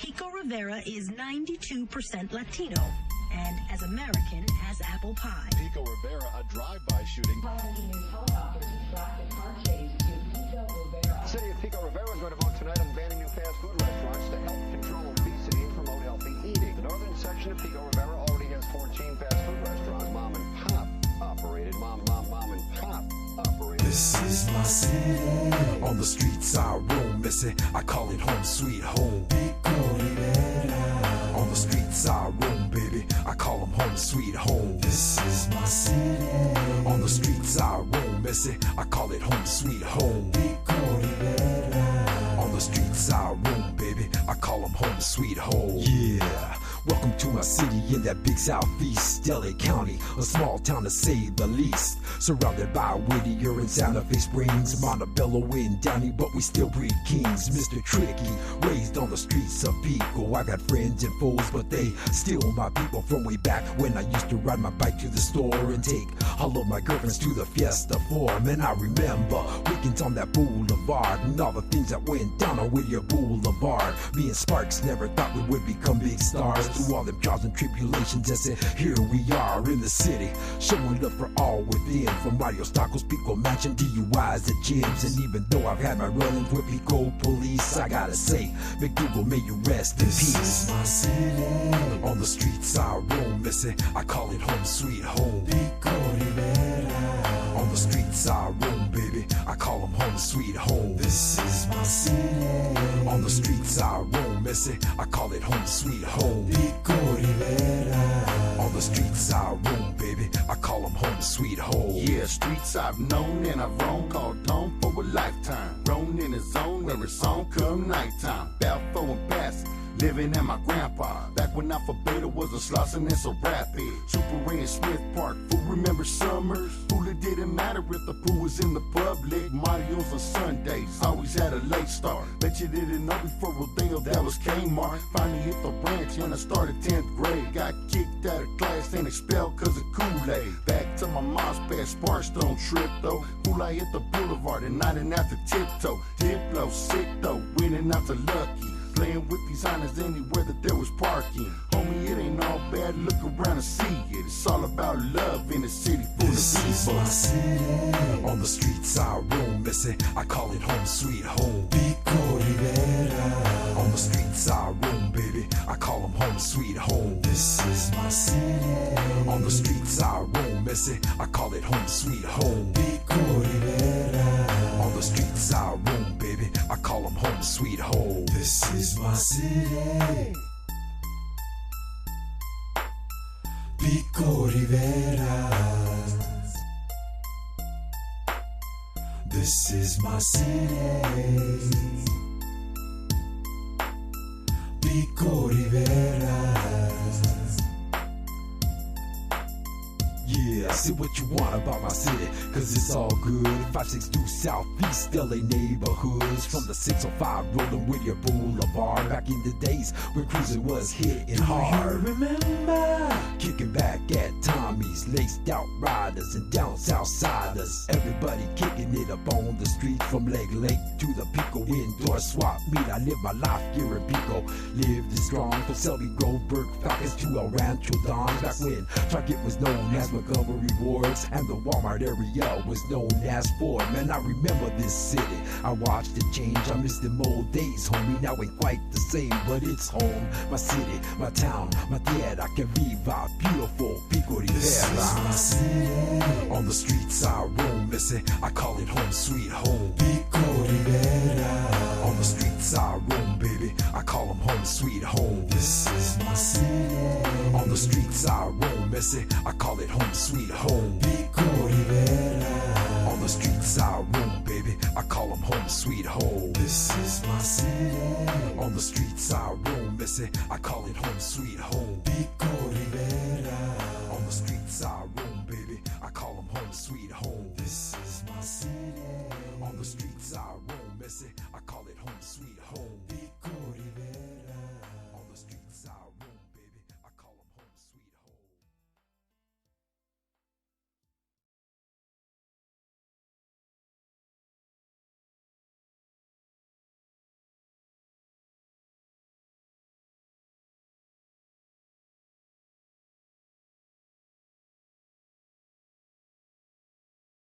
Pico Rivera is 92% Latino, and as American as apple pie. Pico Rivera, a drive-by shooting. The city of Pico Rivera is going to vote tonight on banning new fast food restaurants to help control obesity and promote healthy eating. The northern section of Pico Rivera already has 14 fast food restaurants, mom and pop operated. Mom and pop operated. This is my city. On the streets I roam, missing. I call it home sweet home. Pico Rivera. On the streets I roam, baby. I call them home sweet home. This is my city. On the streets I roam, missing. I call it home sweet home. Pico Rivera. On the streets I roam, baby. I call them home sweet home. Yeah. Welcome to my city in that big southeast LA County, a small town to say the least. Surrounded by Whittier and Santa Fe Springs, Montebello and Downey, but we still breed kings. Mr. Tricky, raised on the streets of Pico. I got friends and foes, but they still my people from way back when I used to ride my bike to the store and take all of my girlfriends to the Fiesta Forum. And I remember weekends on that boulevard and all the things that went down on Whittier Boulevard. Me and Sparks never thought we would become big stars. Through all them trials and tribulations, I said, here we are in the city, showing love for all within. From Radios, Tacos, Pico Mansion, DUIs at gyms. And even though I've had my run-ins with Pico police, I gotta say, McDougal, may you rest in peace. This is my city. On the streets I roam, missing. I call it home sweet home. Pico Rivera. On the streets I roam, baby. I call them home sweet home. This is my city. On the streets I roam, missing. I call it home sweet home. Pico Rivera. On the streets I roam, baby. I call them home sweet home. Yeah, streets I've known and I've roamed, called home for a lifetime. Roamed in a zone where it's on come nighttime. Balfour and Bassett, living at my grandpa. Back when Alpha Beta was a Slauson and so rapid. Super Ray and Smith Park, fool remember summers? Fool, it didn't matter if the pool was in the public. Mario's on Sundays, always had a late start. Bet you didn't know before Rodeo that was Kmart. Finally hit the ranch and I started 10th grade. Got kicked out of class and expelled cause of Kool-Aid. Back to my mom's bed, Sparks don't trip though. Fool, I hit the boulevard and nodding after tiptoe. Diplo, sick though, winning out to Lucky. Playing with these honors anywhere that there was parking. Homie, it ain't all bad, look around and see it. It's all about love in a city full of people. This is my city. On the streets I roam, missing. I call it home sweet home. Pico Rivera. On the streets I roam, baby. I call them home sweet home. This is my city. On the streets I roam, missing. I call it home sweet home. Pico Rivera. On the streets I roam, baby. I call them home sweet home. This is my city. Pico Rivera. This is my city. Pico Rivera. Yeah, say what you want about my city, cause it's all good. 562 Southeast LA neighborhoods. From the 605 rolling with your boulevard. Back in the days when cruising was hitting hard. Do you remember? Kicking back at Tommy's, laced out riders and down south siders. Everybody kicking it up on the street from Leg Lake to the Pico indoor swap meet. I live my life here in Pico, lived it strong from Selby Grove, Burke Falcons to El Rancho Dons. Back when Target was known as Montgomery Wards and the Walmart area was known as Ford. Man, I remember this city, I watched it change. I miss them old days, homie, now ain't quite the same, but it's home. My city, my town, my tierra que viva, beautiful Pico Rivera. This is my city. On the streets I roam, missing. I call it home sweet home. Pico Rivera. On the streets I roam, baby. I call them home sweet home. This is my city. On the streets I roam, missing. I call it home sweet home. Pico Rivera. On the streets I roam, baby. I call them home sweet home. This is my city. On the streets I roam, missing. I call it home sweet home. Pico Rivera. On the streets I